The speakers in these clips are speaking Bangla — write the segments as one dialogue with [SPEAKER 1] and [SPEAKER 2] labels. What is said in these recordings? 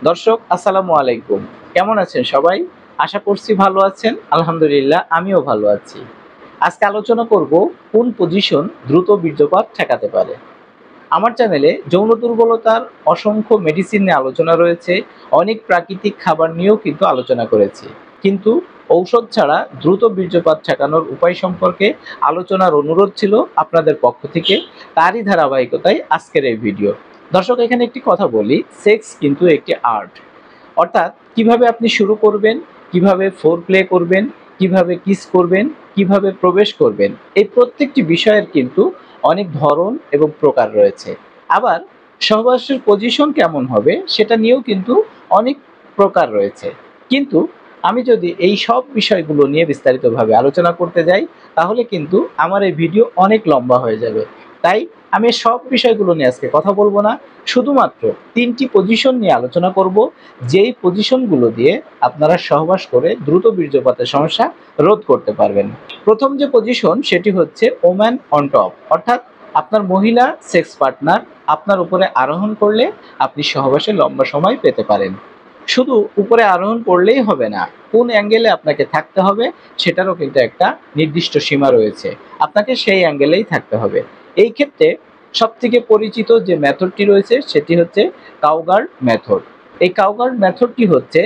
[SPEAKER 1] দর্শক আসসালামু আলাইকুম। কেমন আছেন সবাই? আশা করছি ভালো আছেন। আলহামদুলিল্লাহ আমিও ভালো আছি। আজকে আলোচনা করব কোন পজিশন দ্রুত বীর্যপাত ঠেকাতে পারে। আমার চ্যানেলে যৌন দুর্বলতার অসংখ্য মেডিসিন নিয়ে আলোচনা রয়েছে। অনেক প্রাকৃতিক খাবার নিয়েও কিন্তু আলোচনা করেছি। কিন্তু ঔষধ ছাড়া দ্রুত বীর্যপাত ঠেকানোর উপায় সম্পর্কে আলোচনার অনুরোধ ছিল আপনাদের পক্ষ থেকে। তারই ধারাবাহিকতায় আজকের এই ভিডিও। দর্শক এখানে একটি কথা বলি, সেক্স কিন্তু একটি আর্ট। অর্থাৎ কিভাবে আপনি শুরু করবেন, কিভাবে ফোর প্লে করবেন, কিভাবে কিস করবেন, কিভাবে প্রবেশ করবেন, এই প্রত্যেকটি বিষয়ের কিন্তু অনেক ধরন এবং প্রকার রয়েছে। আবার সহবাসের পজিশন কেমন হবে সেটা নিয়েও কিন্তু অনেক প্রকার রয়েছে। কিন্তু আমি যদি এই সব বিষয়গুলো নিয়ে বিস্তারিতভাবে আলোচনা করতে যাই তাহলে কিন্তু আমার এই ভিডিও অনেক লম্বা হয়ে যাবে। তাই আমি সব বিষয়গুলো নিয়ে আজকে কথা বলবো না, শুধুমাত্র 3টি পজিশন নিয়ে আলোচনা করব, যেই পজিশনগুলো দিয়ে আপনারা সহবাস করে দ্রুত বীর্যপাতের সমস্যা রোধ করতে পারবেন। প্রথম যে পজিশন সেটি হচ্ছে ওম্যান অন টপ, অর্থাৎ আপনার মহিলা সেক্স পার্টনার আপনার উপরে আরোহণ করলে আপনি সহবাসে লম্বা সময় পেতে পারেন। শুধু উপরে আরোহণ করলেই হবে না, কোন অ্যাঙ্গেলে আপনাকে থাকতে হবে সেটারও কিন্তু একটা নির্দিষ্ট সীমা রয়েছে। আপনাকে সেই অ্যাঙ্গেলেই থাকতে হবে। এই ক্ষেত্রে সবথেকে পরিচিত যে মেথডটি রয়েছে সেটি হচ্ছে কাউগার্ড মেথড। এই কাউগার্ড মেথডটি হচ্ছে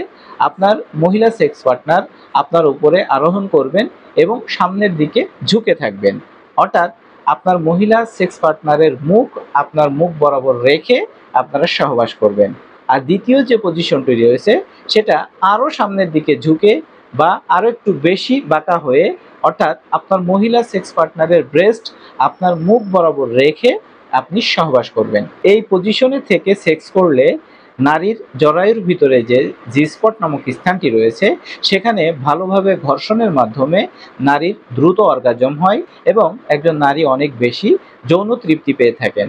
[SPEAKER 1] আপনার মহিলা সেক্স পার্টনার আপনার উপরে আরোহণ করবেন এবং সামনের দিকে ঝুঁকে থাকবেন। অর্থাৎ আপনার মহিলা সেক্স পার্টনারের মুখ আপনার মুখ বরাবর রেখে আপনারা সহবাস করবেন। আর দ্বিতীয় যে পজিশনটি রয়েছে সেটা আরও সামনের দিকে ঝুঁকে বা আরও একটু বেশি বাঁকা হয়ে, অর্থাৎ আপনার মহিলা সেক্স পার্টনারের ব্রেস্ট আপনার মুখ বরাবর রেখে আপনি সহবাস করবেন। এই পজিশনে থেকে সেক্স করলে নারীর জরায়ুর ভিতরে যে জি স্পট নামক স্থানটি রয়েছে সেখানে ভালোভাবে ঘর্ষণের মাধ্যমে নারীর দ্রুত অর্গাজম হয় এবং একজন নারী অনেক বেশি যৌন তৃপ্তি পেয়ে থাকেন।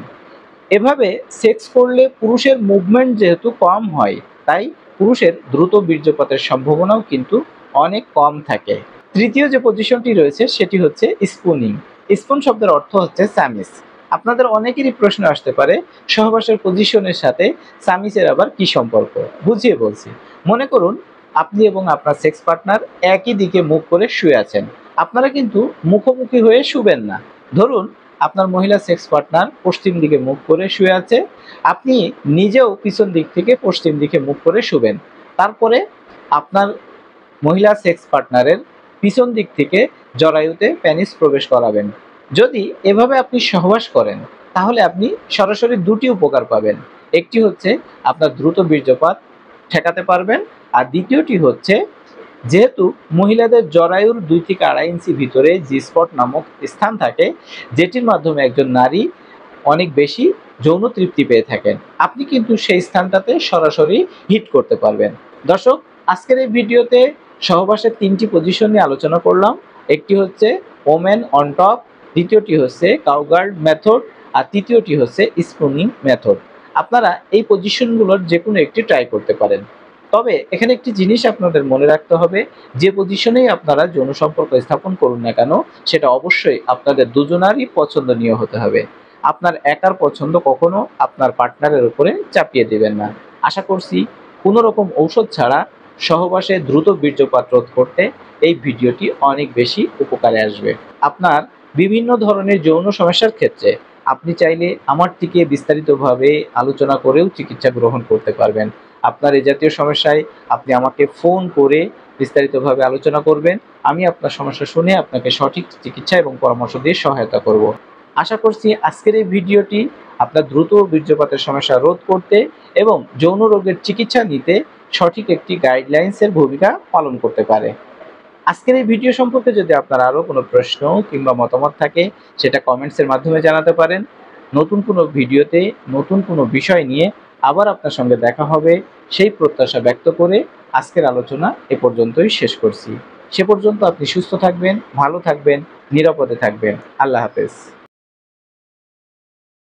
[SPEAKER 1] এভাবে সেক্স করলে পুরুষের মুভমেন্ট যেহেতু কম হয়, তাই পুরুষের দ্রুত বীর্যপাতের সম্ভাবনাও কিন্তু অনেক কম থাকে। তৃতীয় যে পজিশনটি রয়েছে সেটি হচ্ছে স্পুনিং। স্পুন শব্দের অর্থ হচ্ছে সামিস। আপনাদের অনেকেরই প্রশ্ন আসতে পারে সহবাসের পজিশনের সাথে সামিসের আবার কি সম্পর্ক। বুঝিয়ে বলছি। মনে করুন আপনি এবং আপনার সেক্স পার্টনার একই দিকে মুখ করে শুয়ে আছেন। আপনারা কিন্তু মুখোমুখি হয়ে শুবেন না। ধরুন আপনার মহিলা সেক্স পার্টনার পশ্চিম দিকে মুখ করে শুয়ে আছে, আপনি নিজেও পিছন দিক থেকে পশ্চিম দিকে মুখ করে শুবেন। তারপরে আপনার মহিলা সেক্স পার্টনারের পিছন দিক থেকে জরায়ুতে পেনিস প্রবেশ করাবেন। যদি এভাবে আপনি সহবাস করেন তাহলে আপনি সরাসরি দুটি উপকার পাবেন। একটি হচ্ছে আপনার দ্রুত বীর্যপাত ঠেকাতে পারবেন, আর দ্বিতীয়টি হচ্ছে যেহেতু মহিলাদের জরায়ুর 2 থেকে 2.5 ইঞ্চি ভিতরে জি স্পট নামক স্থান থাকে, যেটির মাধ্যমে একজন নারী অনেক বেশি যৌন তৃপ্তি পেয়ে থাকেন, আপনি কিন্তু সেই স্থানটাতে সরাসরি হিট করতে পারবেন। দর্শক আজকের এই ভিডিওতে সহবাসের 3টি পজিশন নিয়ে আলোচনা করলাম। একটি হচ্ছে ওমেন অন টপ, দ্বিতীয়টি হচ্ছে কাউগার্ড মেথড, আর তৃতীয়টি হচ্ছে স্পুনিং মেথড। আপনারা এই পজিশনগুলোর যে কোনো একটি ট্রাই করতে পারেন। তবে এখানে একটি জিনিস আপনাদের মনে রাখতে হবে, যে পজিশনেই আপনারা যৌন সম্পর্ক স্থাপন করুন না কেন সেটা অবশ্যই আপনাদের দুজনারই পছন্দনীয় হতে হবে। আপনার একার পছন্দ কখনো আপনার পার্টনারের উপরে চাপিয়ে দেবেন না। আশা করছি কোনো রকম ঔষধ ছাড়া সহবাসে দ্রুত বীর্যপাত রোধ করতে এই ভিডিওটি অনেক বেশি উপকারে আসবে। আপনার বিভিন্ন ধরনের যৌন সমস্যার ক্ষেত্রে আপনি চাইলে আমার থেকে বিস্তারিতভাবে আলোচনা করেও চিকিৎসা গ্রহণ করতে পারবেন। আপনার এই জাতীয় সমস্যায় আপনি আমাকে ফোন করে বিস্তারিতভাবে আলোচনা করবেন। আমি আপনার সমস্যা শুনে আপনাকে সঠিক চিকিৎসা এবং পরামর্শ দিয়ে সহায়তা করব। আশা করছি আজকের এই ভিডিওটি আপনার দ্রুত বীর্যপাতের সমস্যা রোধ করতে এবং যৌন রোগের চিকিৎসা নিতে সঠিক একটি গাইডলাইন্সের ভূমিকা পালন করতে পারে। আজকের এই ভিডিও সম্পর্কে যদি আপনার আরও কোনো প্রশ্ন কিংবা মতামত থাকে সেটা কমেন্টসের মাধ্যমে জানাতে পারেন। নতুন কোনো ভিডিওতে নতুন কোনো বিষয় নিয়ে আবার আপনার সঙ্গে দেখা হবে সেই প্রত্যাশা ব্যক্ত করে আজকের আলোচনা এ পর্যন্তই শেষ করছি। সে পর্যন্ত আপনি সুস্থ থাকবেন, ভালো থাকবেন, নিরাপদে থাকবেন। আল্লাহ হাফেজ।